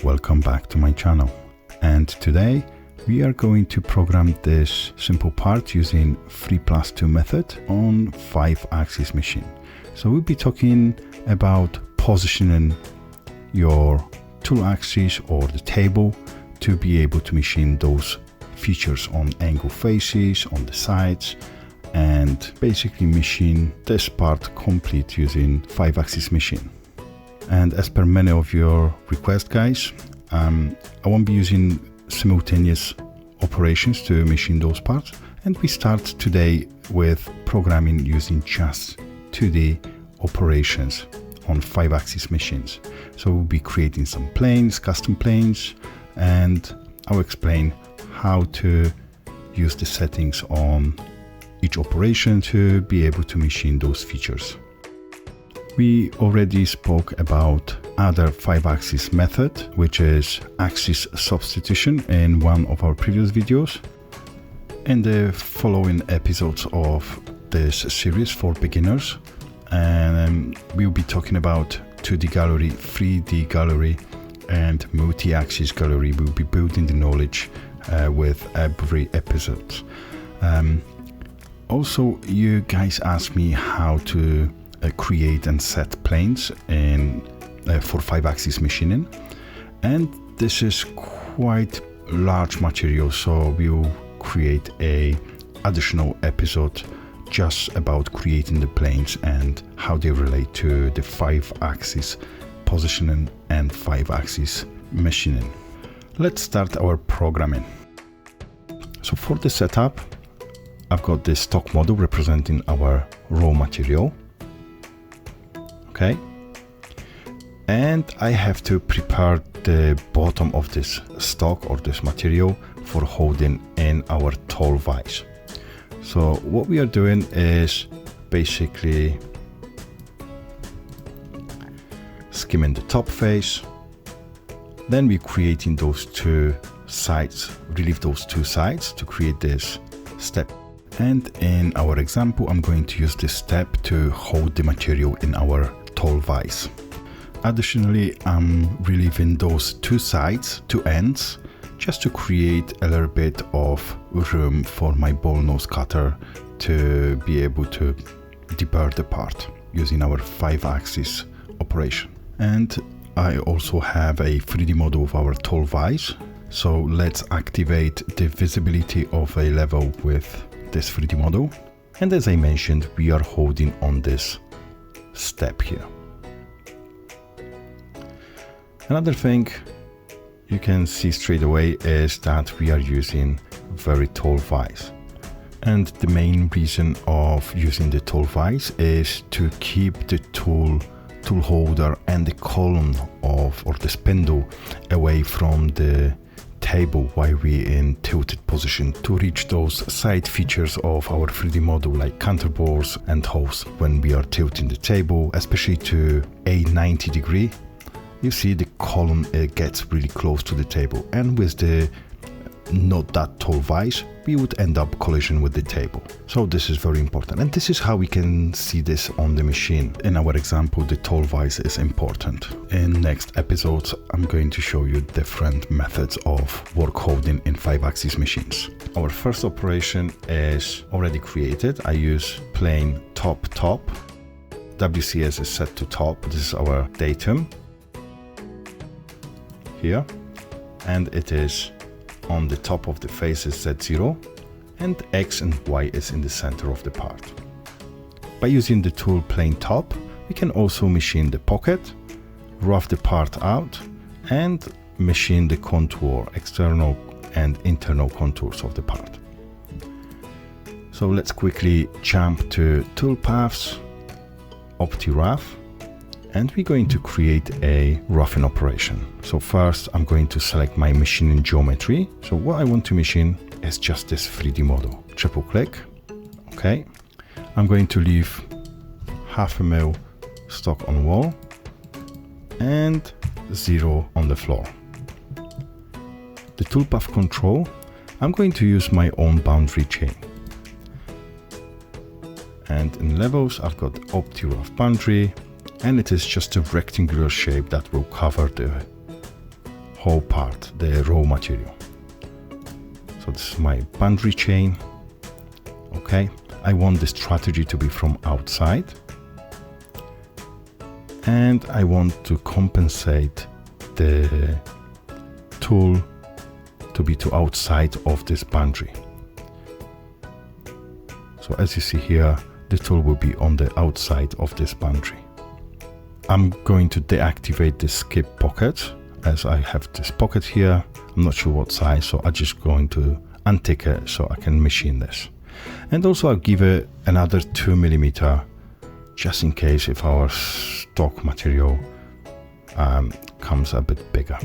welcome back to my channel. And today we are going to program this simple part using 3+2 method on 5-axis machine. So we'll be talking about positioning your tool axis or the table to be able to machine those features on angle faces, on the sides, and basically machine this part complete using 5-axis machine. And as per many of your requests, guys, I won't be using simultaneous operations to machine those parts, and we start today with programming using just 2D operations on 5-axis machines. So we'll be creating some planes, custom planes, and I'll explain how to use the settings on each operation to be able to machine those features. We already spoke about other 5-axis method, which is axis substitution, in one of our previous videos. In the following episodes of this series for beginners, and we'll be talking about 2D gallery, 3D gallery, and multi-axis gallery. We'll be building the knowledge with every episode. Also, you guys asked me how to create and set planes in for 5-axis machining, and this is quite large material, so we'll create a additional episode just about creating the planes and how they relate to the 5-axis positioning and 5-axis machining. Let's start our programming. So for the setup, I've got this stock model representing our raw material. Okay, and I have to prepare the bottom of this stock or this material for holding in our tool vise. So what we are doing is basically skimming the top face, then we're creating those two sides, relieve those two sides to create this step. And in our example, I'm going to use this step to hold the material in our tool vise. Additionally, I'm relieving those two sides, two ends, just to create a little bit of room for my ball nose cutter to be able to deburr the part using our 5-axis operation. And I also have a 3D model of our tool vise. So let's activate the visibility of a level with this 3D model. And as I mentioned, we are holding on this step here. Another thing you can see straight away is that we are using very tall vise. And the main reason of using the tool vise is to keep the tool holder and the column of or the spindle away from the table while we're in tilted position to reach those side features of our 3D model like counterbores and holes. When we are tilting the table, especially to a 90 degree, you see the column gets really close to the table, and with the not that tall vise, we would end up collision with the table. So this is very important, and this is how we can see this on the machine. In our example, the tall vise is important. In next episodes, I'm going to show you different methods of work holding in 5-axis machines. Our first operation is already created. I use plane top. WCS is set to top. This is our datum here, and it is on the top of the face is Z0, and X and Y is in the center of the part. By using the tool plane top, we can also machine the pocket, rough the part out, and machine the contour, external and internal contours of the part. So let's quickly jump to tool paths, OptiRough, and we're going to create a roughing operation. So first I'm going to select my machining geometry. So what I want to machine is just this 3D model. Triple click. Okay. I'm going to leave 0.5 mm stock on wall and 0 on the floor. The toolpath control, I'm going to use my own boundary chain. And in levels, I've got OptiRough boundary, and it is just a rectangular shape that will cover the whole part, the raw material. So this is my boundary chain. Okay, I want the strategy to be from outside, and I want to compensate the tool to be to outside of this boundary. So as you see here, the tool will be on the outside of this boundary. I'm going to deactivate the skip pocket, as I have this pocket here. I'm not sure what size, so I'm just going to untick it so I can machine this. And also I'll give it another 2 mm, just in case if our stock material comes a bit bigger.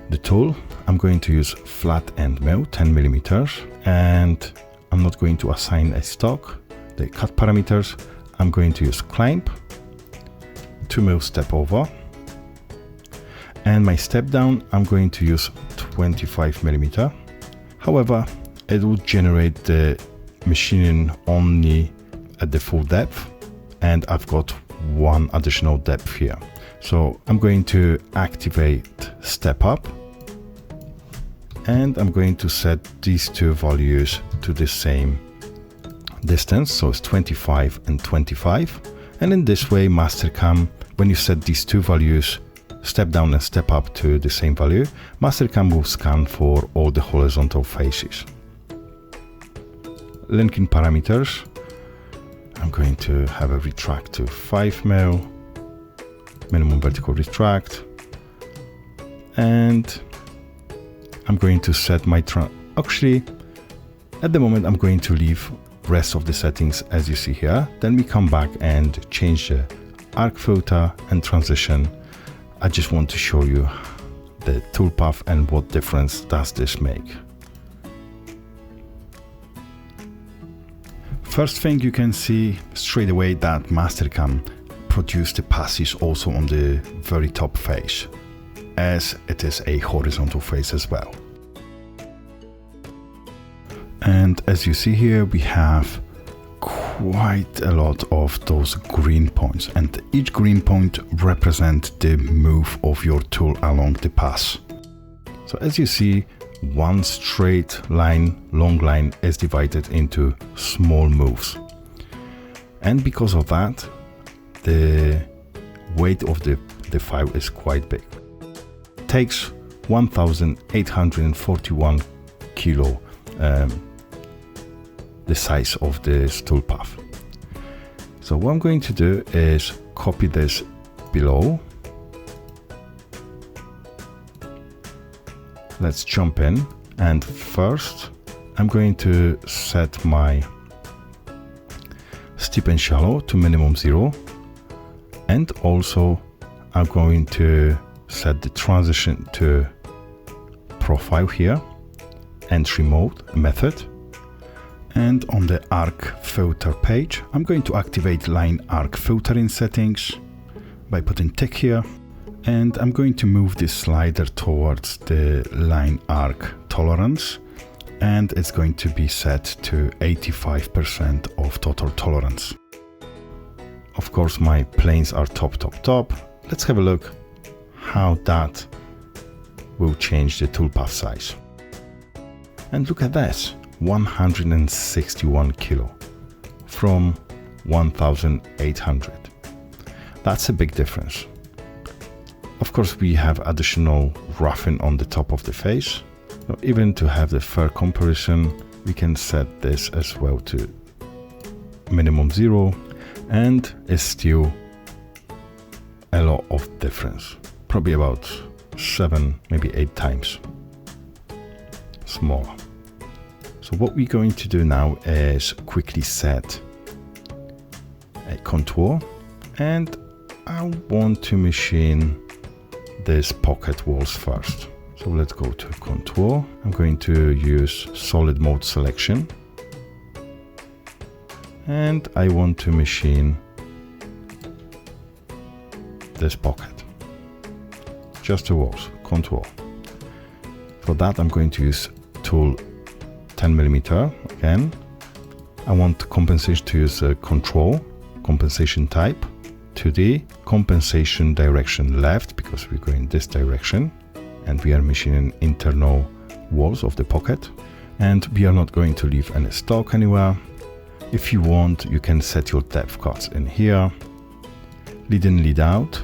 The tool, I'm going to use flat end mill, 10 mm, and I'm not going to assign a stock. The cut parameters, I'm going to use climb, 2 mil step over, and my step down, I'm going to use 25 mm. However, it will generate the machining only at the full depth, and I've got one additional depth here. So I'm going to activate step up, and I'm going to set these two values to the same distance, so it's 25 and 25. And in this way, Mastercam, when you set these two values, step down and step up to the same value, Mastercam will scan for all the horizontal faces. Linking parameters, I'm going to have a retract to 5 mil, minimum vertical retract, and I'm going to set my actually at the moment I'm going to leave rest of the settings as you see here. Then we come back and change the arc filter and transition. I just want to show you the toolpath and what difference does this make. First thing you can see straight away that Mastercam produced the passes also on the very top face, as it is a horizontal face as well. And as you see here, we have quite a lot of those green points, and each green point represents the move of your tool along the pass. So as you see, one straight line, long line is divided into small moves. And because of that, the weight of the file is quite big. It takes 1,841 kilo, the size of this toolpath. So what I'm going to do is copy this below. Let's jump in, and first I'm going to set my steep and shallow to minimum 0, and also I'm going to set the transition to profile here, entry mode method. And on the arc filter page, I'm going to activate line arc filtering settings by putting tick here. And I'm going to move this slider towards the line arc tolerance. And it's going to be set to 85% of total tolerance. Of course, my planes are top. Let's have a look how that will change the toolpath size. And look at this. 161 kilo from 1,800. That's a big difference. Of course, we have additional roughing on the top of the face. So even to have the fair comparison, we can set this as well to minimum 0, and it's still a lot of difference. Probably about 7, maybe 8 times smaller. So what we're going to do now is quickly set a contour, and I want to machine these pocket walls first. So let's go to contour. I'm going to use solid mode selection, and I want to machine this pocket, just the walls, contour. For that I'm going to use tool 10 mm again. I want compensation to use control, compensation type, 2D, compensation direction left, because we're going this direction. and we are machining internal walls of the pocket, and we are not going to leave any stock anywhere. If you want, you can set your depth cuts in here, lead in, lead out.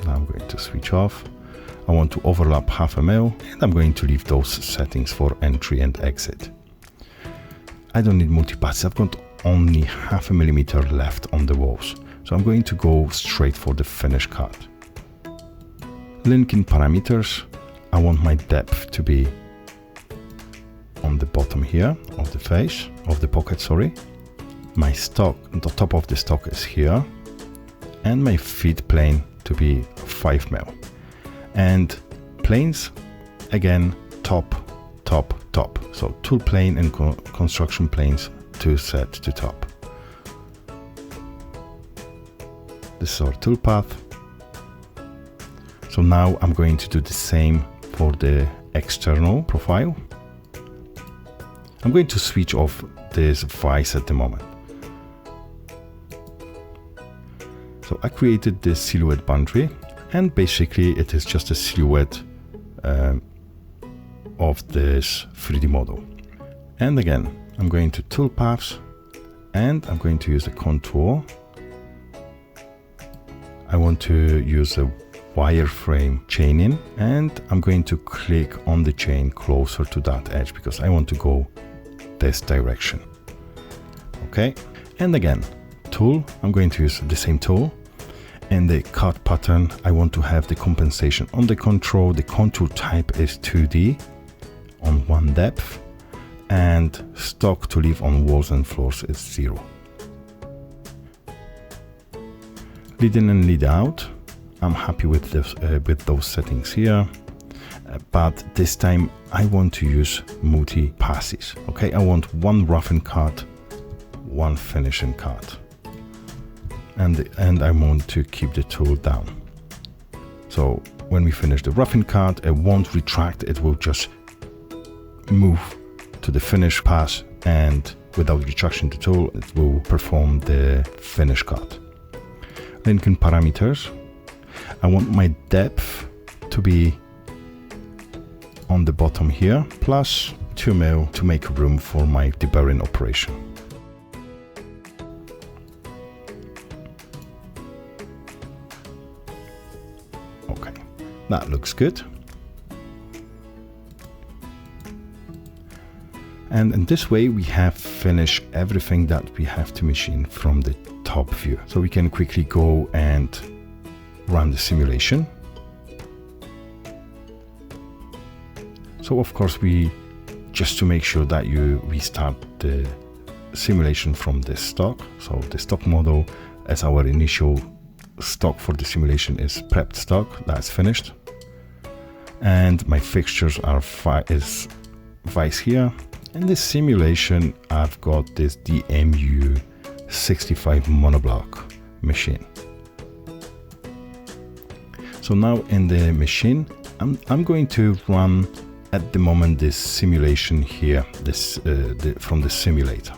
Now I'm going to switch off. I want to overlap 0.5 mil, and I'm going to leave those settings for entry and exit. I don't need multi-passes, I've got only 0.5 millimeter left on the walls, so I'm going to go straight for the finish cut. Linking parameters, I want my depth to be on the bottom here of the face, of the pocket, sorry. My stock, the top of the stock is here, and my feed plane to be 5 mil. And planes, again, top, top, top. So tool plane and construction planes to set to top. This is our tool path. So now I'm going to do the same for the external profile. I'm going to switch off this vice at the moment. So I created this silhouette boundary, and basically it is just a silhouette of this 3D model. And again, I'm going to tool paths, and I'm going to use the contour. I want to use a wireframe chaining, and I'm going to click on the chain closer to that edge because I want to go this direction. Okay, and again, tool, I'm going to use the same tool. In the cut pattern, I want to have the compensation on the control. The contour type is 2D on 1 depth, and stock to leave on walls and floors is 0. Lead in and lead out, I'm happy with this, with those settings here, but this time I want to use multi-passes. Okay, I want 1 rough and cut, 1 finish and cut. And I want to keep the tool down. So when we finish the rough and cut, it won't retract, it will just move to the finish pass, and without retraction the tool, it will perform the finish cut. Linking parameters, I want my depth to be on the bottom here, plus 2 mil to make room for my deburring operation. Okay, that looks good. And in this way we have finished everything that we have to machine from the top view. So we can quickly go and run the simulation. So of course just to make sure that we start the simulation from the stock. So the stock model as our initial stock for the simulation is prepped stock, that's finished. And my fixtures are is vice here. In this simulation, I've got this DMU 65 monoblock machine. So now in the machine, I'm going to run at the moment this simulation here, from the simulator.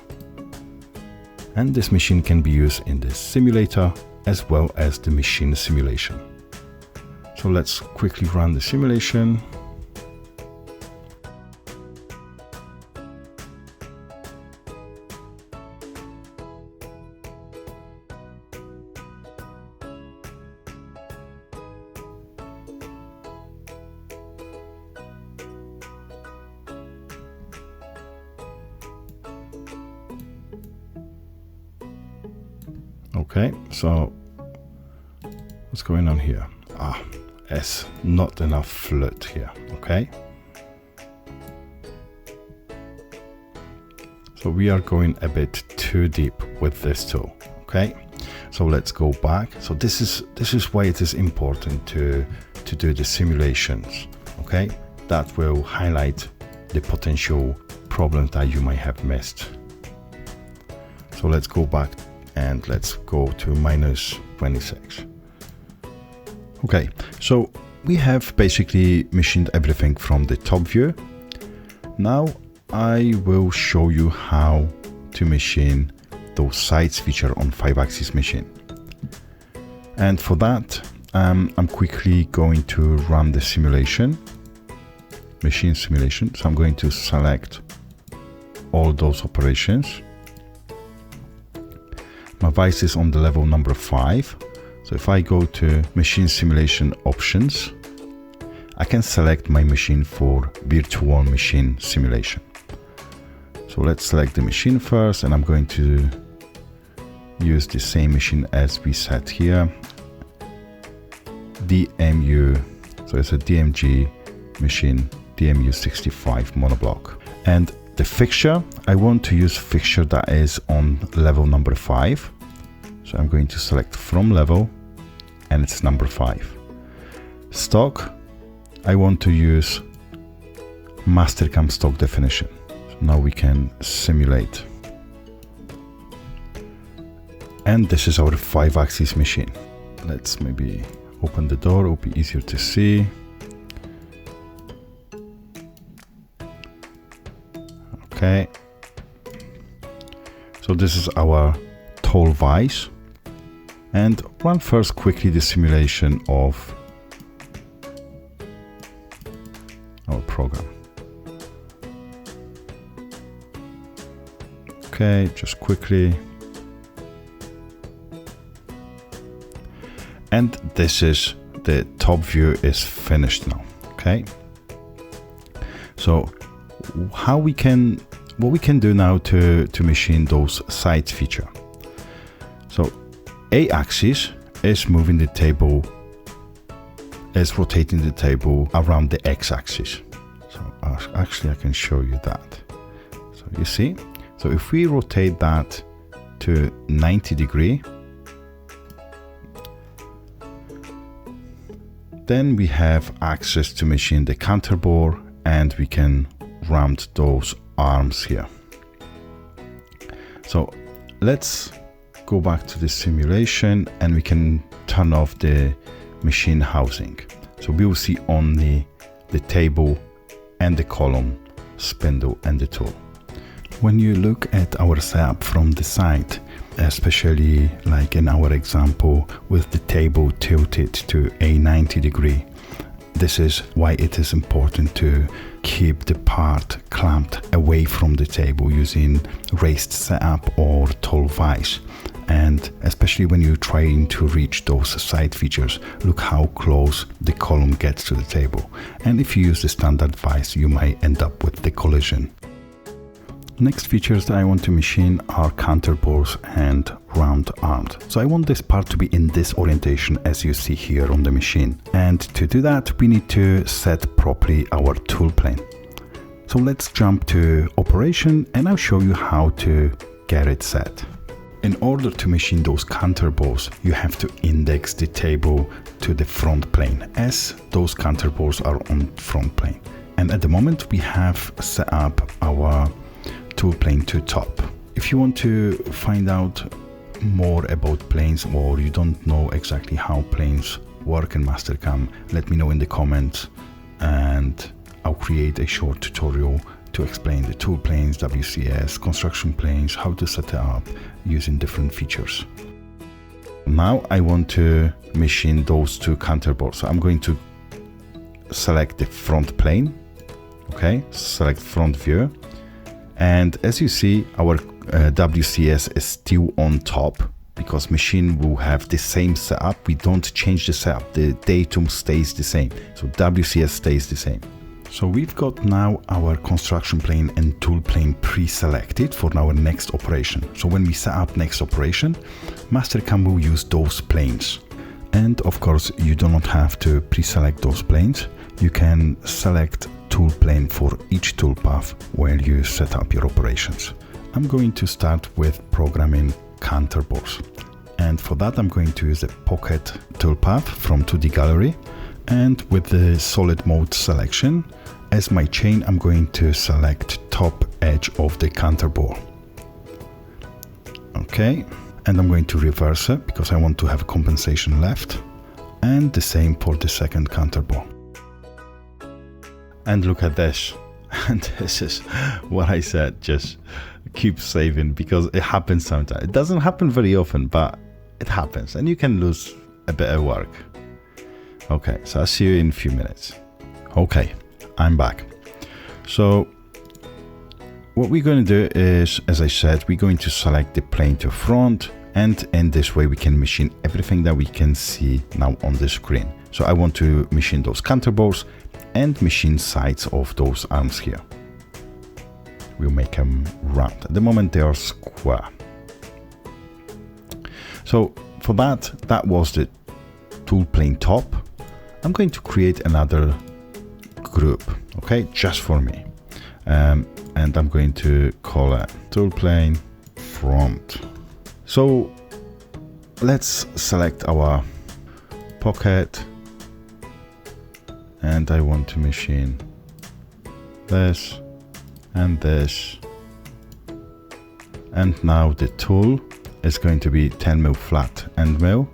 And this machine can be used in the simulator as well as the machine simulation. So let's quickly run the simulation. Okay, so what's going on here? It's not enough fluid here, okay? So we are going a bit too deep with this tool, okay? So let's go back. So this is why it is important to do the simulations, okay? That will highlight the potential problems that you might have missed. So let's go back and let's go to -26. Okay, so we have basically machined everything from the top view. Now I will show you how to machine those sides feature on 5-axis machine. And for that, I'm quickly going to run the simulation, machine simulation. So I'm going to select all those operations. My vice is on the level number 5. So if I go to machine simulation options, I can select my machine for virtual machine simulation. So let's select the machine first, and I'm going to use the same machine as we set here. DMU, so it's a DMG machine, DMU65 monoblock. And the fixture, I want to use fixture that is on level number 5. So I'm going to select from level, and it's number 5. Stock, I want to use Mastercam stock definition. So now we can simulate. And this is our 5-axis machine. Let's maybe open the door, it'll be easier to see. Okay. So this is our tall vice. And run first quickly the simulation of our program. Okay, just quickly. And this is the top view is finished now. Okay. So what we can do now to machine those side feature. So A-axis is moving the table, is rotating the table around the X-axis. So actually I can show you that. So you see, so if we rotate that to 90 degree, then we have access to machine the counterbore, and we can round those arms here. So let's go back to the simulation, and we can turn off the machine housing. So we will see only the table and the column, spindle and the tool. When you look at our setup from the side, especially like in our example with the table tilted to a 90 degree, this is why it is important to keep the part clamped away from the table using raised setup or tall vice. And especially when you're trying to reach those side features, look how close the column gets to the table. And if you use the standard vice, you might end up with the collision. Next features that I want to machine are counterbores and round arms. So I want this part to be in this orientation as you see here on the machine. And to do that, we need to set properly our tool plane. So let's jump to operation, and I'll show you how to get it set. In order to machine those counterbores, you have to index the table to the front plane, as those counterbores are on front plane. And at the moment we have set up our tool plane to top. If you want to find out more about planes, or you don't know exactly how planes work in Mastercam, let me know in the comments, and I'll create a short tutorial to explain the tool planes, WCS, construction planes, how to set it up using different features. Now I want to machine those two counterbores. So I'm going to select the front plane. Okay, select front view. And as you see, our WCS is still on top because machine will have the same setup. We don't change the setup. The datum stays the same. So WCS stays the same. So we've got now our construction plane and tool plane pre-selected for our next operation. So when we set up next operation, Mastercam will use those planes. And of course, you do not have to pre-select those planes. You can select tool plane for each toolpath while you set up your operations. I'm going to start with programming counterbores. And for that, I'm going to use a pocket toolpath from 2D Gallery. And with the solid mode selection, as my chain, I'm going to select top edge of the counterbore. Okay, and I'm going to reverse it because I want to have compensation left. And the same for the second counterbore. And look at this. And this is what I said, just keep saving because it happens sometimes. It doesn't happen very often, but it happens and you can lose a bit of work. Okay, so I'll see you in a few minutes. Okay, I'm back. So what we're going to do is, as I said, we're going to select the plane to front, and in this way we can machine everything that we can see now on the screen. So I want to machine those counterbolts and machine sides of those arms here. We'll make them round. At the moment they are square. So for that was the tool plane top. I'm going to create another group, okay, just for me. And I'm going to call it tool plane front. So let's select our pocket, and I want to machine this and this, and now the tool is going to be 10mm flat end mill.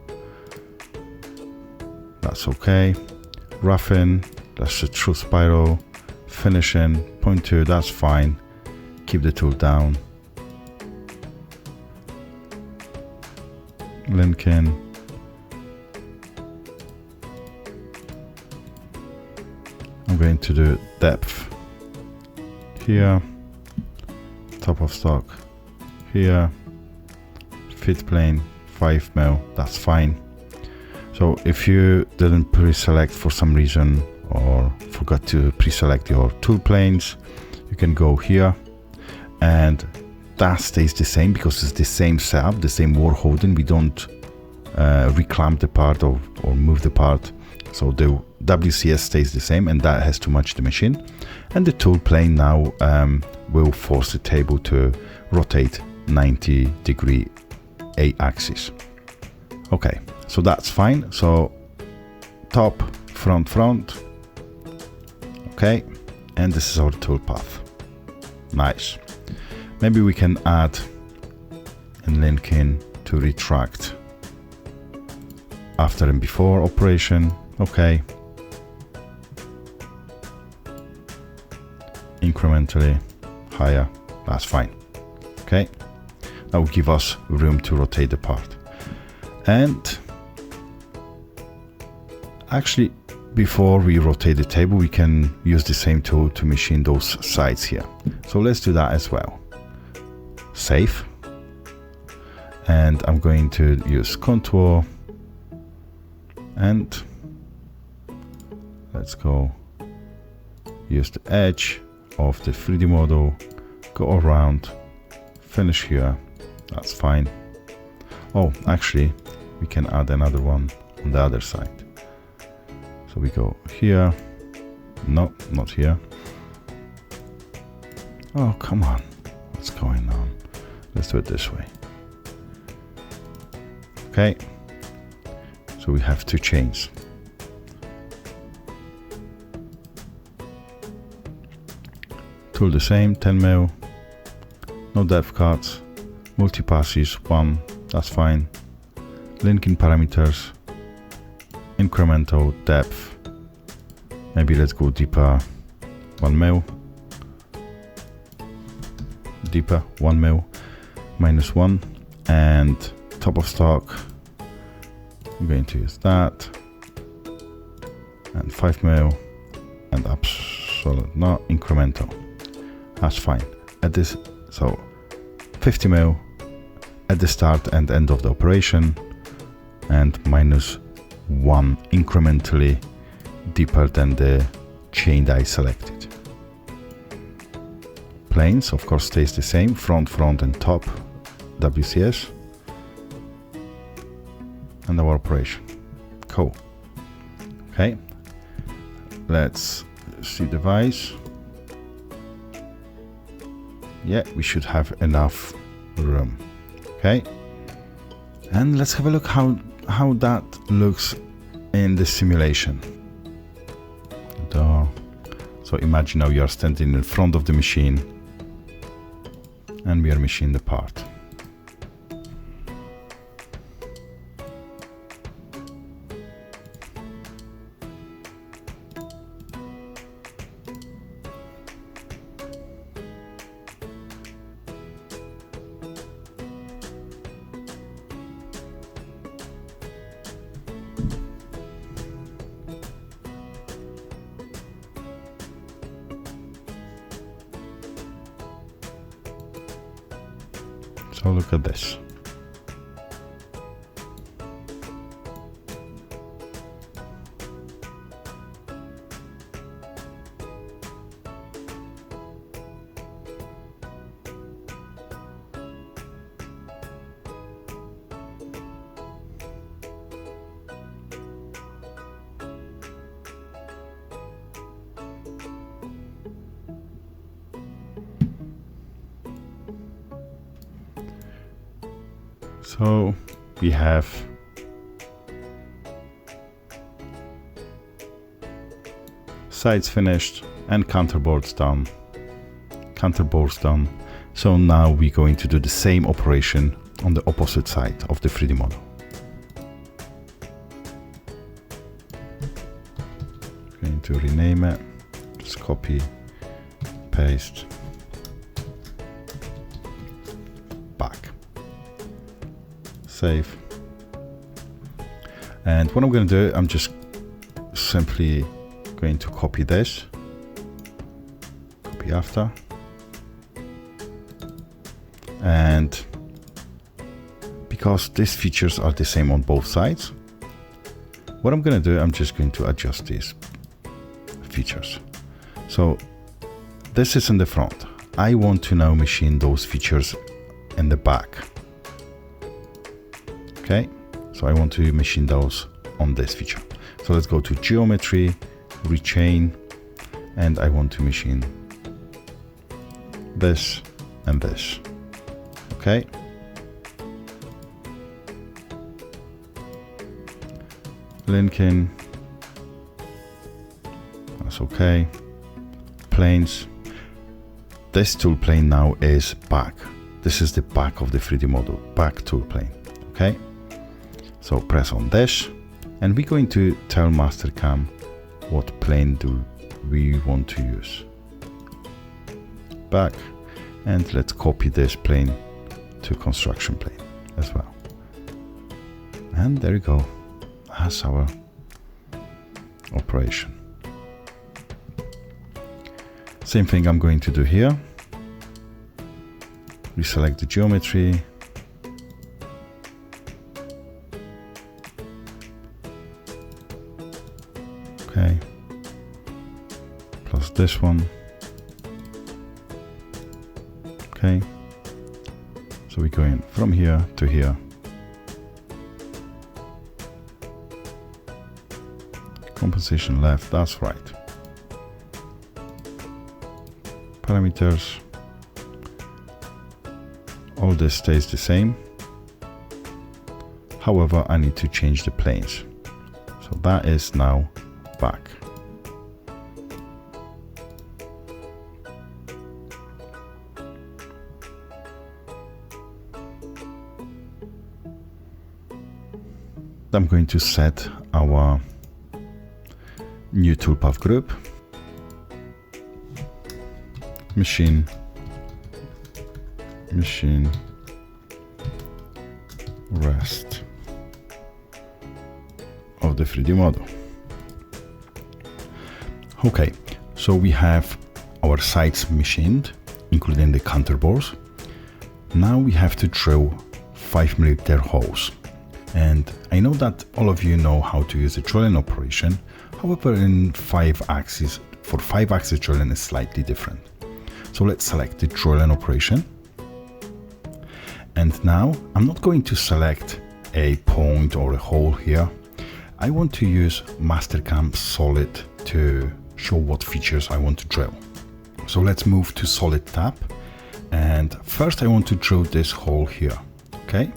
That's okay. Roughing, that's the true spiral. Finishing, 0.2, that's fine. Keep the tool down. Linking. I'm going to do depth here, top of stock here, fit plane 5mm, that's fine. So if you didn't pre-select for some reason or forgot to pre-select your tool planes, you can go here, and that stays the same because it's the same setup, the same war holding. We don't reclamp the part or move the part. So the WCS stays the same, and that has to match the machine. And the tool plane now will force the table to rotate 90-degree A-axis. Okay, so that's fine. So top, front. Okay, and this is our tool path. Nice. Maybe we can add a linking to retract after and before operation. Okay. Incrementally higher, that's fine. Okay, that will give us room to rotate the part. And actually, before we rotate the table, we can use the same tool to machine those sides here. So let's do that as well. Save. And I'm going to use contour, and let's go use the edge of the 3D model, go around, finish here, that's fine. Oh, actually, we can add another one on the other side. So we go here, no, not here. Oh, come on, what's going on? Let's do it this way. Okay, so we have two chains. Tool the same, 10mm, no depth cuts, multi-passes 1, that's fine. Linking parameters, incremental depth, maybe let's go deeper, 1mm, deeper, 1mm, -1, and top of stock, I'm going to use that, and 5mm, and absolute, not incremental. That's fine. At this, so 50mm at the start and end of the operation, and -1 incrementally deeper than the chain that I selected. Planes, of course, stays the same, front, and top WCS, and our operation. Cool. Okay, let's see the device. Yeah, we should have enough room. Okay, and let's have a look how that looks in the simulation. So imagine now you are standing in front of the machine, and we are machining the part. So look at this. So we have sides finished and counterboards done. So now we're going to do the same operation on the opposite side of the 3D model. Going to rename it, just copy, paste, back. Save. And what I'm going to do, I'm just simply going to copy this, copy after, and because these features are the same on both sides, what I'm going to do, I'm just going to adjust these features. So this is in the front. I want to now machine those features in the back. Okay, so I want to machine those on this feature. So let's go to geometry, rechain, and I want to machine this and this. Okay. Linking, that's okay. Planes, this tool plane now is back. This is the back of the 3D model, back tool plane. Okay. So press on dash, and we're going to tell Mastercam what plane do we want to use. Back, and let's copy this plane to construction plane as well. And there you go. That's our operation. Same thing I'm going to do here. Reselect the geometry. Okay, plus this one. Okay, so we're going from here to here. Compensation left, that's right. Parameters, all this stays the same. However, I need to change the planes. So that is now back. I'm going to set our new toolpath group, machine, rest of the 3D model. Okay, so we have our sides machined, including the counterbores. Now we have to drill 5mm holes. And I know that all of you know how to use the drilling operation. However, in 5-axis, for 5-axis drilling is slightly different. So let's select the drilling operation. And now I'm not going to select a point or a hole here. I want to use Mastercam Solid to show what features I want to drill. So let's move to Solid tab. And first I want to drill this hole here. Okay,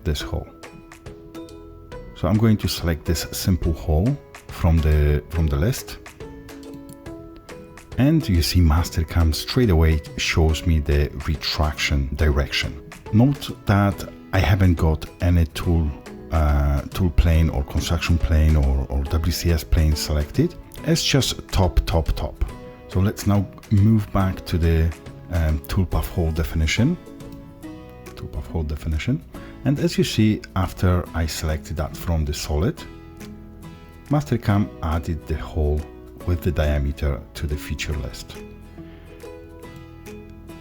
this hole. So I'm going to select this simple hole from the list. And you see Mastercam straight away shows me the retraction direction. Note that I haven't got any tool plane or construction plane or WCS plane selected. It's just top. So let's now move back to the toolpath hole definition. And as you see, after I selected that from the solid, Mastercam added the hole with the diameter to the feature list.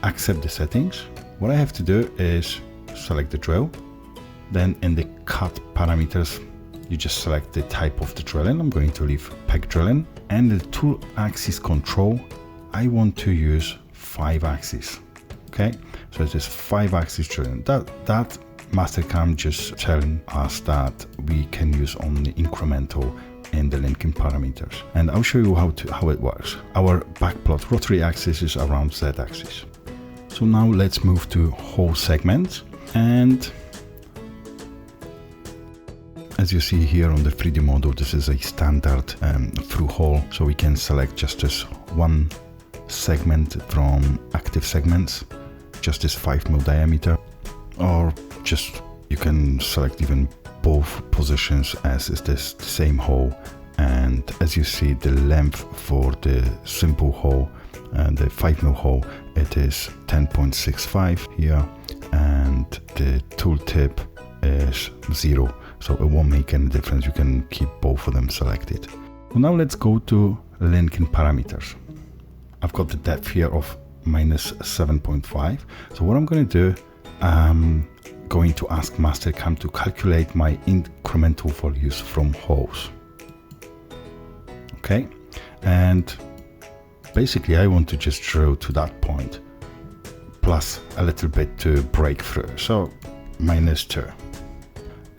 Accept the settings, What I have to do is select the drill. Then in the cut parameters, you just select the type of the drilling. I'm going to leave peg drilling. And the tool axis control, I want to use 5 axis. Okay, so it is 5 axis drilling. That Mastercam just telling us that we can use only incremental in the linking parameters. And I'll show you how it works. Our backplot rotary axis is around Z axis. So now let's move to hole segments. And as you see here on the 3D model, this is a standard through hole. So we can select just this one segment from active segments, just this 5 mm diameter, or just you can select even both positions as is this same hole. And as you see, the length for the simple hole and the 5 mm hole, it is 10.65 here, and the tooltip is 0, so it won't make any difference. You can keep both of them selected. So now let's go to linking parameters. I've got the depth here of -7.5. So what I'm going to do, I'm going to ask Mastercam to calculate my incremental values from holes. Okay, and basically I want to just drill to that point plus a little bit to break through, so -2.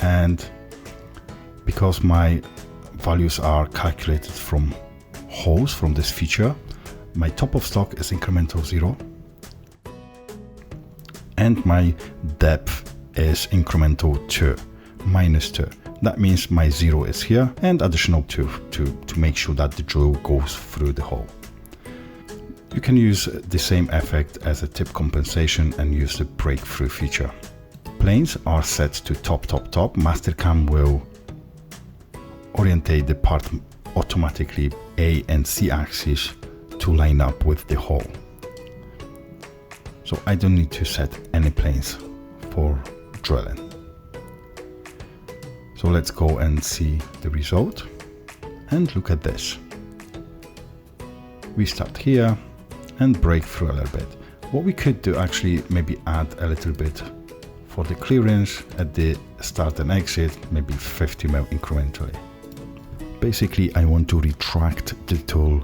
And because my values are calculated from holes from this feature, my top of stock is incremental 0 and my depth is incremental 2, -2. That means my 0 is here and additional 2 to make sure that the drill goes through the hole. You can use the same effect as a tip compensation and use the breakthrough feature. Planes are set to top. Mastercam will orientate the part automatically A and C axis to line up with the hole. So I don't need to set any planes for drilling. So let's go and see the result and look at this. We start here and break through a little bit. What we could do actually, maybe add a little bit for the clearance at the start and exit, maybe 50 mm incrementally. Basically, I want to retract the tool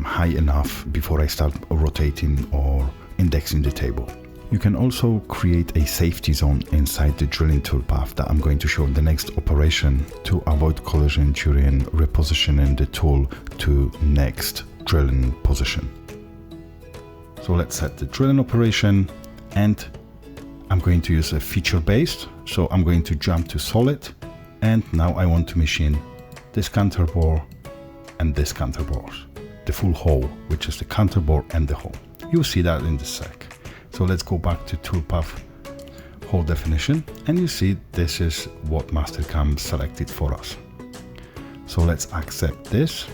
high enough before I start rotating or indexing the table. You can also create a safety zone inside the drilling toolpath that I'm going to show in the next operation to avoid collision during repositioning the tool to next drilling position. So let's set the drilling operation, and I'm going to use a feature based. So I'm going to jump to solid, and now I want to machine this counterbore and this counterbore, the full hole, which is the counterbore and the hole. You'll see that in the sec. So let's go back to toolpath hole definition, and you see this is what Mastercam selected for us. So let's accept this.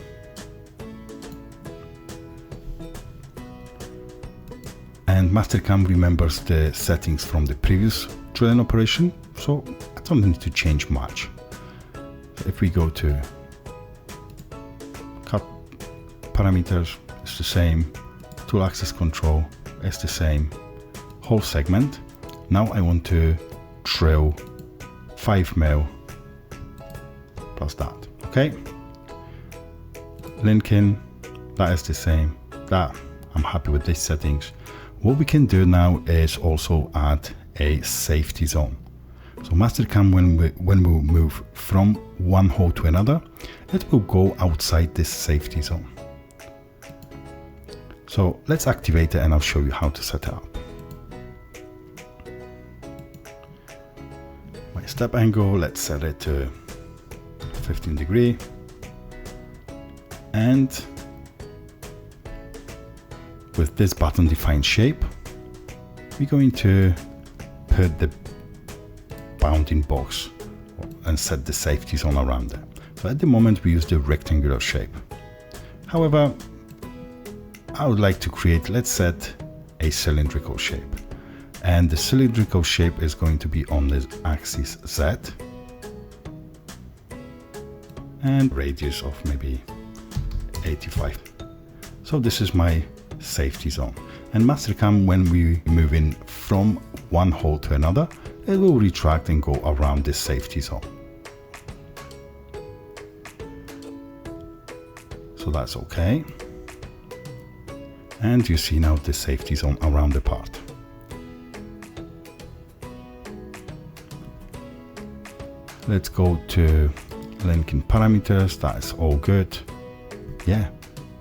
And Mastercam remembers the settings from the previous drilling operation, so I don't need to change much. So if we go to cut parameters, it's the same. Tool axis control is the same. Hole segment. Now I want to drill 5 mm plus that. Okay. Linking, that is the same. That I'm happy with these settings. What we can do now is also add a safety zone. So Mastercam, when we move from one hole to another, it will go outside this safety zone. So let's activate it and I'll show you how to set it up. My step angle, let's set it to 15 degrees. And with this button defined shape, we're going to put the bounding box and set the safety zone around it. So at the moment we use the rectangular shape. However, I would like to create, let's set a cylindrical shape. And the cylindrical shape is going to be on the axis Z. And radius of maybe 85. So this is my safety zone. And Mastercam, when we move in from one hole to another, it will retract and go around this safety zone. So that's okay. And you see now the safety zone around the part. Let's go to linking parameters. That's all good. Yeah,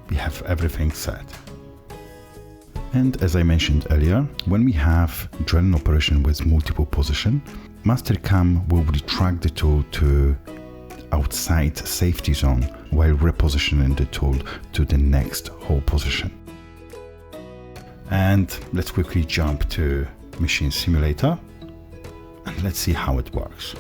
we have everything set. And as I mentioned earlier, when we have drilling operation with multiple position, Mastercam will retract the tool to outside safety zone while repositioning the tool to the next hole position. And let's quickly jump to Machine Simulator and let's see how it works.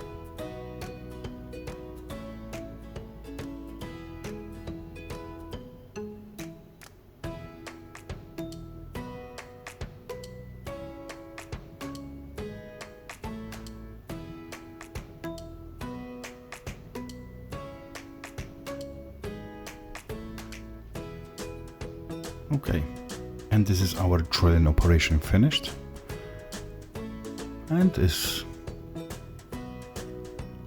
Okay, and this is our drilling operation finished, and is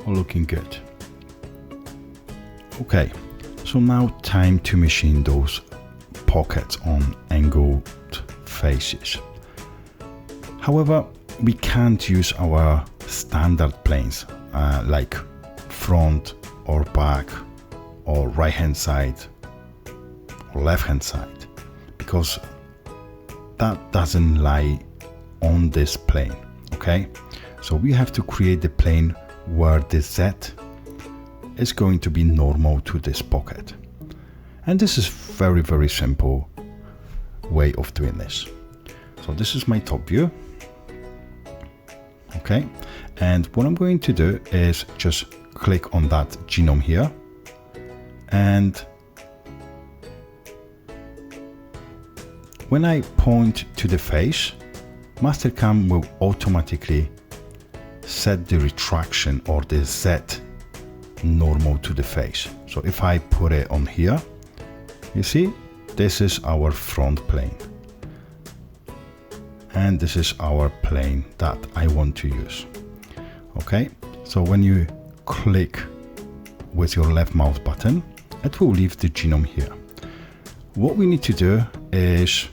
all looking good. Okay, so now time to machine those pockets on angled faces. However, we can't use our standard planes like front or back or right hand side or left hand side, because that doesn't lie on this plane. Okay, so we have to create the plane where the Z is going to be normal to this pocket, and this is very simple way of doing this. So this is my top view. Okay, and what I'm going to do is just click on that genome here, and when I point to the face, Mastercam will automatically set the retraction or the Z normal to the face. So if I put it on here, you see, this is our front plane. And this is our plane that I want to use. Okay, so when you click with your left mouse button, it will leave the genome here. What we need to do is,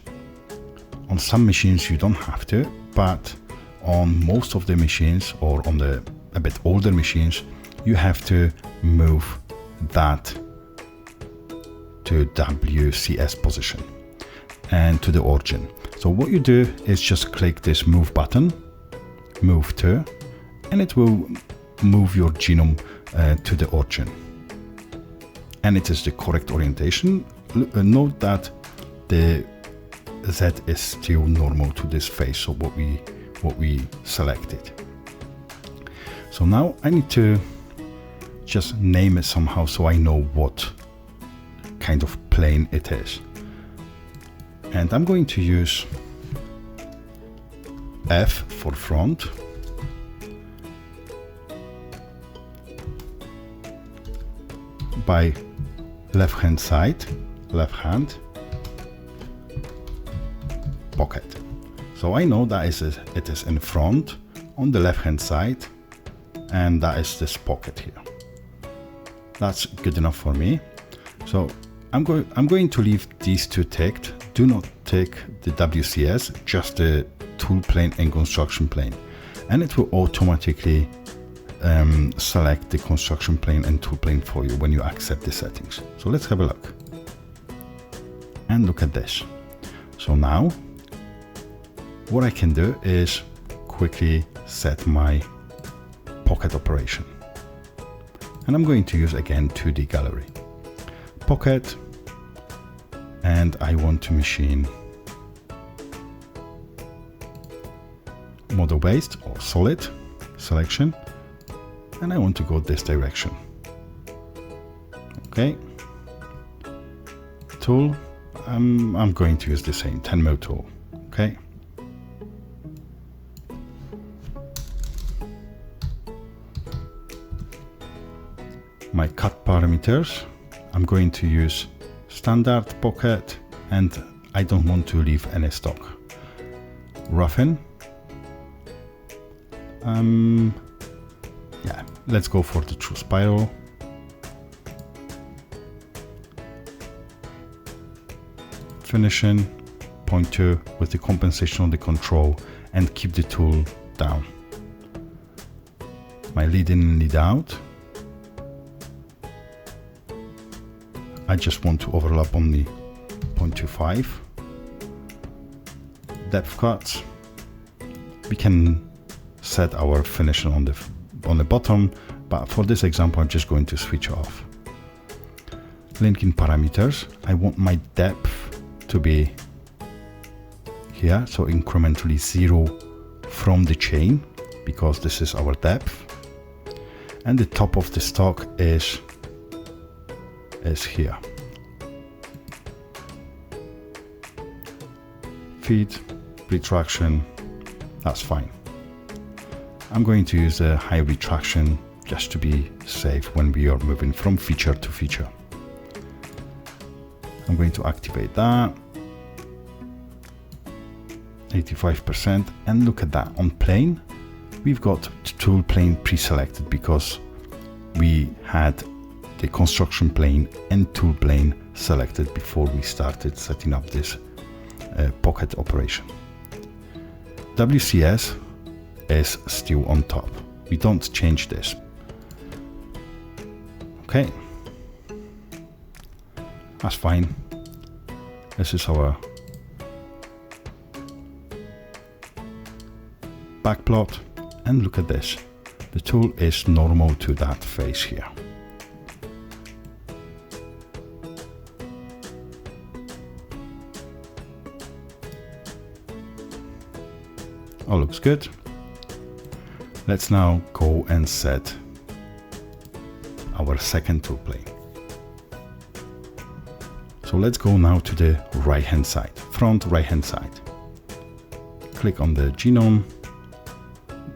on some machines you don't have to, but on most of the machines, or on the a bit older machines, you have to move that to WCS position and to the origin. So what you do is just click this move button, move to, and it will move your genome to the origin. And it is the correct orientation. Note that the Z is still normal to this face, so what we selected. So now I need to just name it somehow so I know what kind of plane it is. And I'm going to use F for front, by left hand side, left hand, pocket. So I know that it is in front on the left hand side, and that is this pocket here. That's good enough for me. So I'm going to leave these two ticked. Do not tick the WCS, just the tool plane and construction plane, and it will automatically select the construction plane and tool plane for you when you accept the settings. So let's have a look and look at this. So now what I can do is quickly set my pocket operation, and I'm going to use again 2D gallery pocket, and I want to machine model based or solid selection, and I want to go this direction. Okay, tool, I'm going to use the same 10 mil tool. Okay, my cut parameters, I'm going to use standard pocket, and I don't want to leave any stock. Roughen. Yeah, let's go for the true spiral. Finishing, point 2 with the compensation on the control, and keep the tool down. My lead in and lead out. I just want to overlap only 0.25. Depth cuts. We can set our finishing on the bottom, but for this example I'm just going to switch off. Linking parameters. I want my depth to be here, so incrementally 0 from the chain, because this is our depth, and the top of the stock is here. Feed, retraction, that's fine. I'm going to use a high retraction just to be safe when we are moving from feature to feature. I'm going to activate that. 85%, and look at that. On plane, we've got tool plane pre-selected because we had the construction plane and tool plane selected before we started setting up this pocket operation. WCS is still on top. We don't change this. Okay, that's fine. This is our back plot, and look at this. The tool is normal to that face here. All looks good. Let's now go and set our second tool plane. So let's go now to the right hand side, front right hand side. Click on the genome,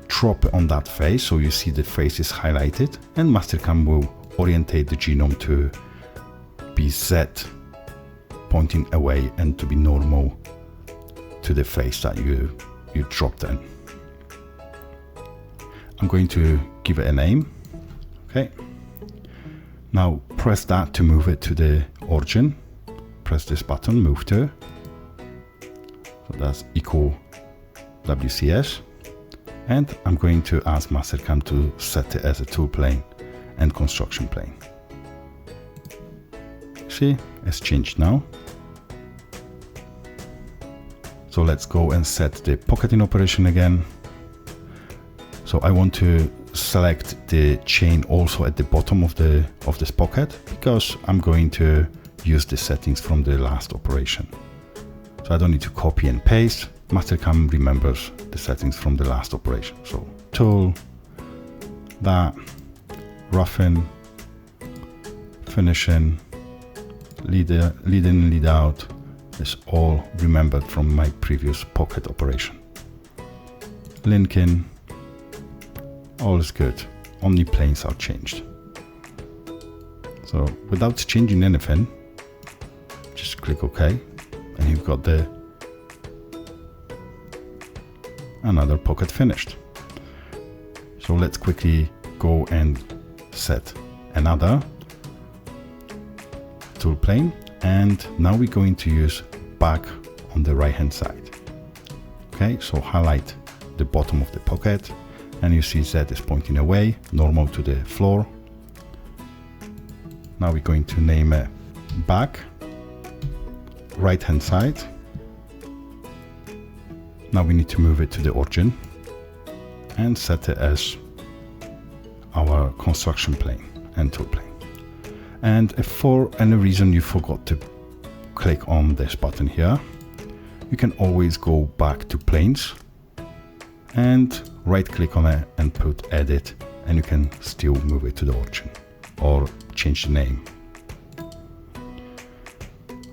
drop on that face so you see the face is highlighted, and Mastercam will orientate the genome to be Z pointing away and to be normal to the face that you dropped in. I'm going to give it a name. Okay. Now press that to move it to the origin. Press this button, move to. So that's equal WCS. And I'm going to ask Mastercam to set it as a tool plane and construction plane. See, it's changed now. So let's go and set the pocketing operation again. So I want to select the chain also at the bottom of this pocket, because I'm going to use the settings from the last operation. So I don't need to copy and paste. Mastercam remembers the settings from the last operation. So tool, that, roughen, finishing, lead in, lead out is all remembered from my previous pocket operation. Linking, all is good. Only planes are changed. So without changing anything, just click OK, and you've got another pocket finished. So let's quickly go and set another tool plane, and now we're going to use back on the right hand side. Okay, so highlight the bottom of the pocket, and you see Z is pointing away, normal to the floor. Now we're going to name it back, right hand side. Now we need to move it to the origin and set it as our construction plane and tool plane. And if for any reason you forgot to click on this button here, you can always go back to planes and right click on it and put edit, and you can still move it to the origin or change the name.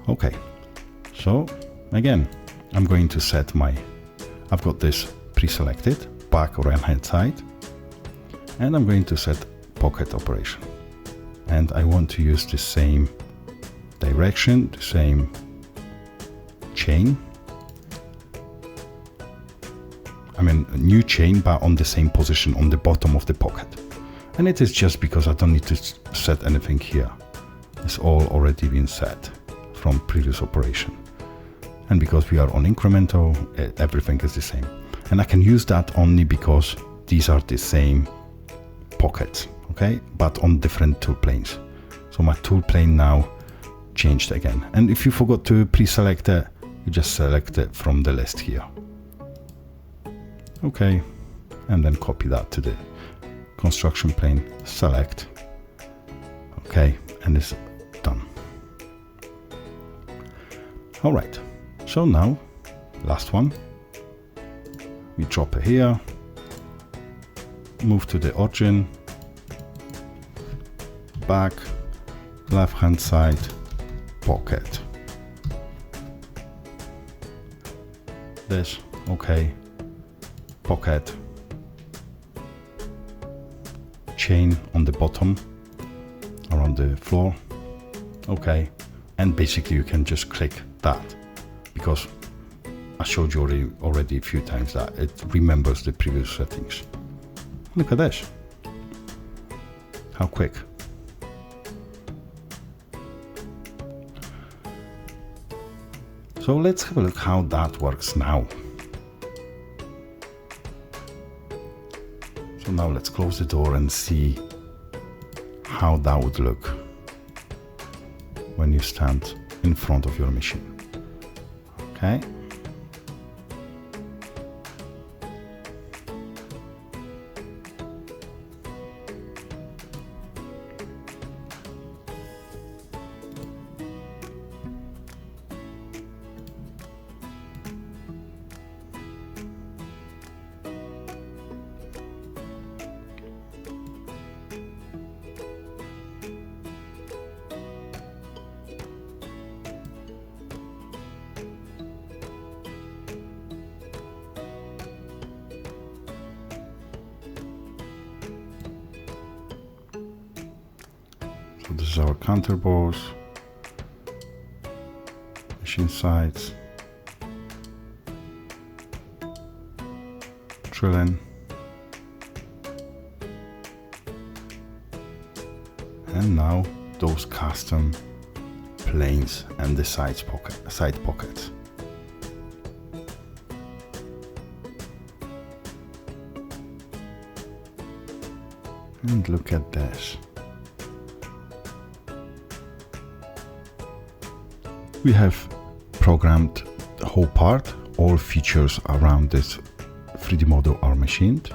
Okay, so again, I'm going to set I've got this pre-selected back right hand side, and I'm going to set pocket operation, and I want to use the same direction, the same chain. I mean, a new chain, but on the same position on the bottom of the pocket. And it is just because I don't need to set anything here. It's all already been set from previous operation. And because we are on incremental, everything is the same. And I can use that only because these are the same pockets, okay? But on different tool planes. So my tool plane now changed again. And if you forgot to pre-select it, you just select it from the list here. Okay, and then copy that to the construction plane, select, okay, and it's done. All right, so now, last one, we drop it here, move to the origin, back, left hand side, pocket. This, okay, pocket, chain on the bottom, around the floor, okay, and basically you can just click that, because I showed you already a few times that it remembers the previous settings. Look at this, how quick. So let's have a look how that works now. So now let's close the door and see how that would look when you stand in front of your machine. Okay. So this is our counter bores, machine sides, drilling, and now those custom planes and the side pockets. And look at this. We have programmed the whole part, all features around this 3D model are machined,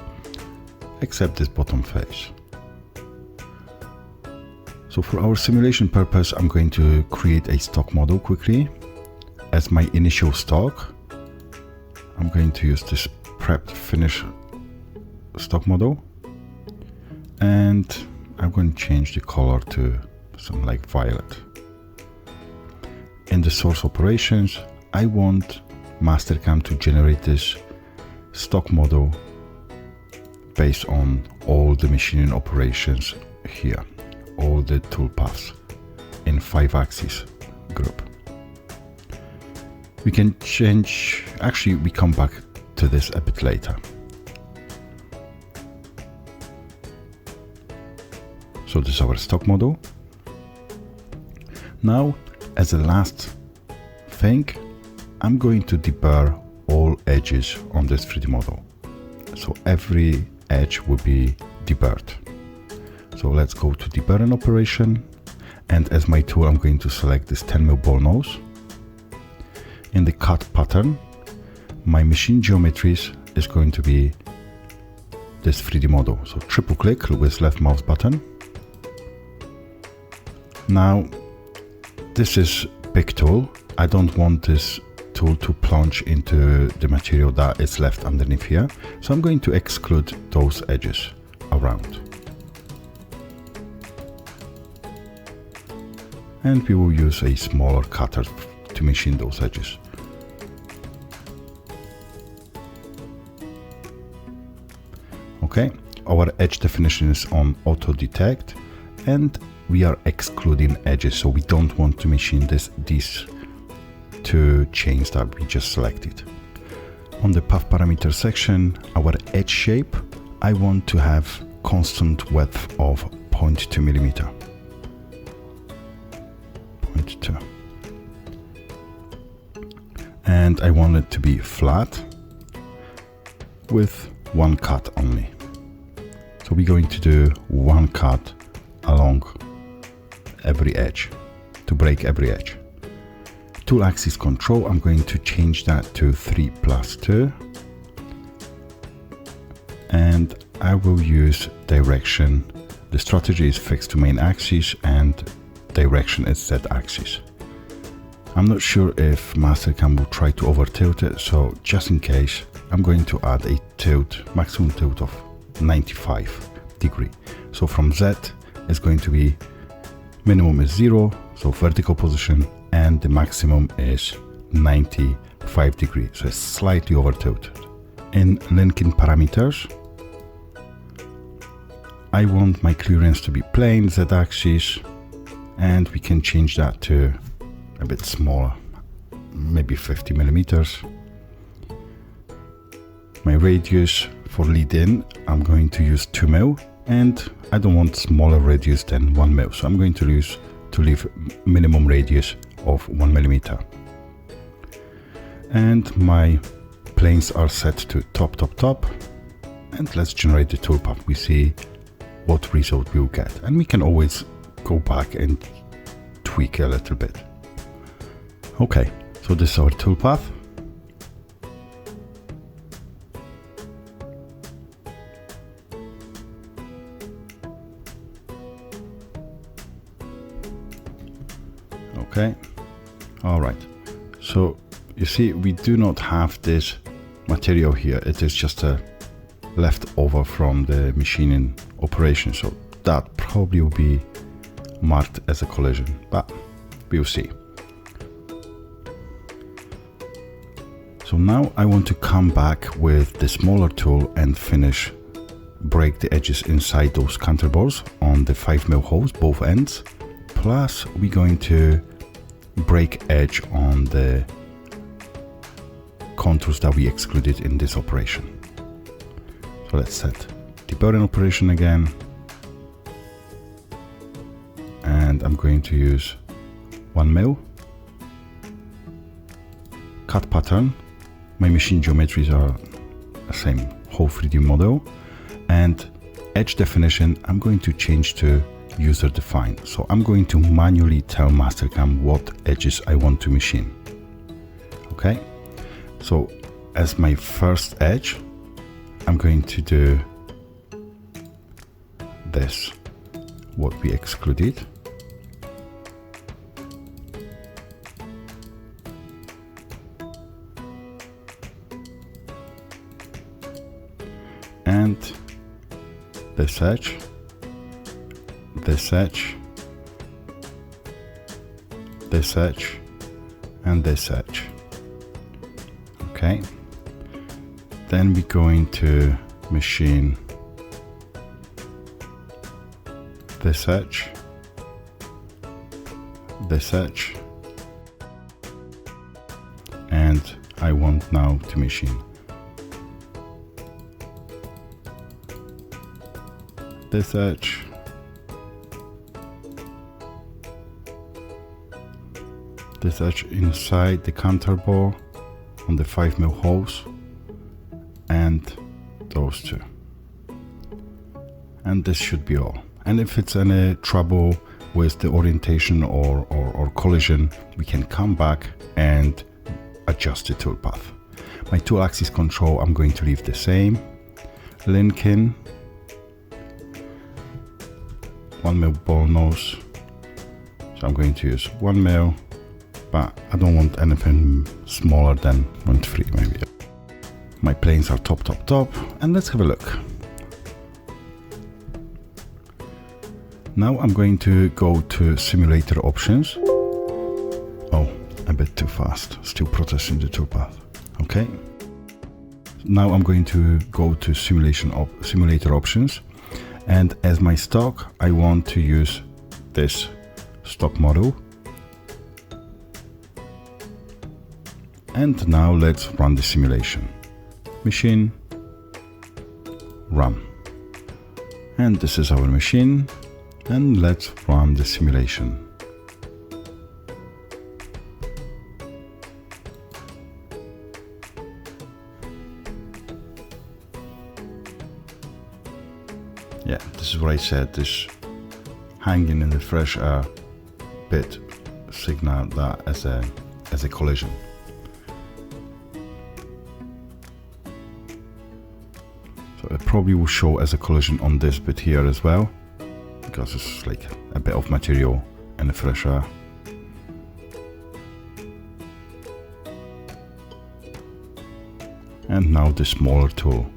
except this bottom face. So for our simulation purpose, I'm going to create a stock model quickly. As my initial stock, I'm going to use this prepped finish stock model, and I'm going to change the color to something like violet. In the source operations, I want Mastercam to generate this stock model based on all the machining operations here, all the toolpaths in 5-axis group. We can change, actually we come back to this a bit later. So this is our stock model. Now, as a last thing, I'm going to deburr all edges on this 3D model. So every edge will be deburred. So let's go to deburring operation, and as my tool I'm going to select this 10mm ball nose. In the cut pattern, my machine geometries is going to be this 3D model. So triple click with left mouse button. Now this is big tool. I don't want this tool to plunge into the material that is left underneath here. So I'm going to exclude those edges around. And we will use a smaller cutter to machine those edges. Okay, our edge definition is on auto detect, and we are excluding edges, so we don't want to machine these to change that, we just select it. On the path parameter section, our edge shape, I want to have constant width of 0.2 millimeter. 0.2. And I want it to be flat with one cut only. So we're going to do one cut along every edge to break every edge. Tool axis control, I'm going to change that to 3+2. And I will use direction. The strategy is fixed to main axis and direction is Z axis. I'm not sure if Mastercam will try to over tilt it, so just in case, I'm going to add a tilt, maximum tilt of 95 degree. So from Z is going to be, minimum is 0, so vertical position, and the maximum is 95 degrees, so it's slightly over tilted. In linking parameters, I want my clearance to be plain, Z axis, and we can change that to a bit smaller, maybe 50 millimeters. My radius for lead in, I'm going to use 2 mil, and I don't want smaller radius than 1 mil, so I'm going to leave minimum radius of 1 millimeter. And my planes are set to top, top, top, and let's generate the toolpath. We see what result we'll get, and we can always go back and tweak a little bit. Okay, so this is our toolpath. Okay, all right. So you see, we do not have this material here. It is just a leftover from the machining operation. So that probably will be marked as a collision, but we'll see. So now I want to come back with the smaller tool and break the edges inside those counterbores on the 5mm holes, both ends. Plus we're going to break edge on the contours that we excluded in this operation. So let's set the burn operation again. And I'm going to use 1 mil. Cut pattern. My machine geometries are the same whole 3D model. And edge definition, I'm going to change to user defined. So I'm going to manually tell Mastercam what edges I want to machine. Okay. So as my first edge, I'm going to do this, what we excluded. And this edge, this edge, this edge, and this edge. Okay. Then we're going to machine this edge, this edge, and I want now to machine this edge, this edge inside the counterbore on the 5mm holes, and those two. And this should be all. And if it's any trouble with the orientation or collision, we can come back and adjust the toolpath. My tool axis control, I'm going to leave the same. Linking, 1mm ball nose. So I'm going to use 1mm, but I don't want anything smaller than 1.3 maybe. My planes are top, top, top, and let's have a look. Now I'm going to go to simulator options. Oh, a bit too fast, still processing the toolpath. Okay. Now I'm going to go to simulator options, and as my stock, I want to use this stock model. And now let's run the simulation. Machine, run. And this is our machine, and let's run the simulation. Yeah, this is what I said, this hanging in the fresh air bit signal that as a collision. So it probably will show as a collision on this bit here as well, because it's like a bit of material in the fresh air. And now the smaller tool.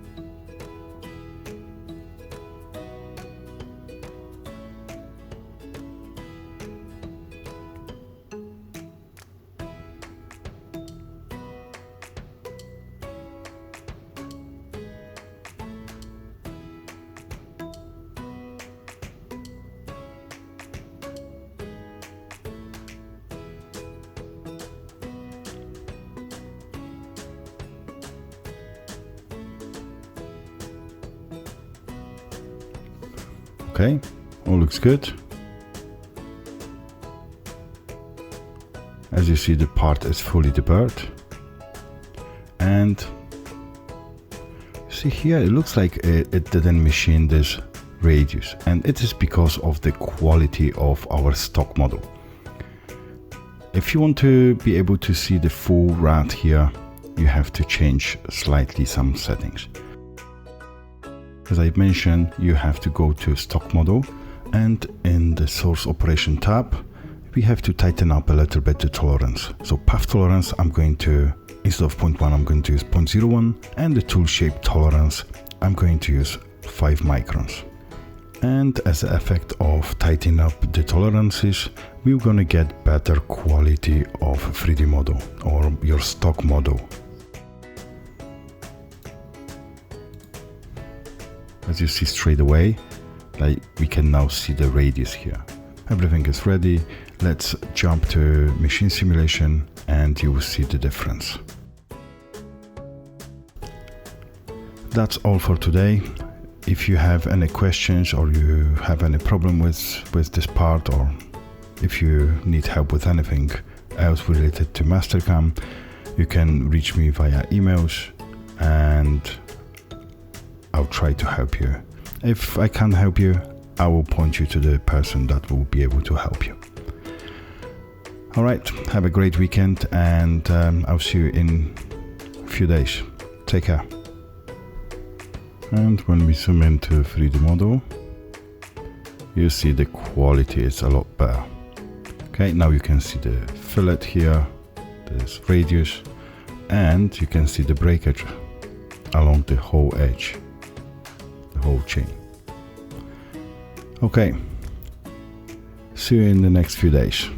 Okay, all looks good. As you see, the part is fully deburred. And see here, it looks like it didn't machine this radius. And it is because of the quality of our stock model. If you want to be able to see the full rad here, you have to change slightly some settings. As I mentioned, you have to go to stock model, and in the source operation tab, we have to tighten up a little bit the tolerance. So path tolerance, I'm going to, instead of 0.1, I'm going to use 0.01, and the tool shape tolerance, I'm going to use 5 microns. And as an effect of tightening up the tolerances, we're gonna get better quality of 3D model or your stock model. As you see straight away, like we can now see the radius here. Everything is ready. Let's jump to machine simulation and you will see the difference. That's all for today. If you have any questions or you have any problem with this part, or if you need help with anything else related to Mastercam, you can reach me via emails and I'll try to help you. If I can't help you, I will point you to the person that will be able to help you. Alright, have a great weekend, and I'll see you in a few days. Take care. And when we zoom into 3D model, you see the quality is a lot better. Okay, now you can see the fillet here, this radius, and you can see the breakage along the whole edge. Whole chain. Okay, see you in the next few days.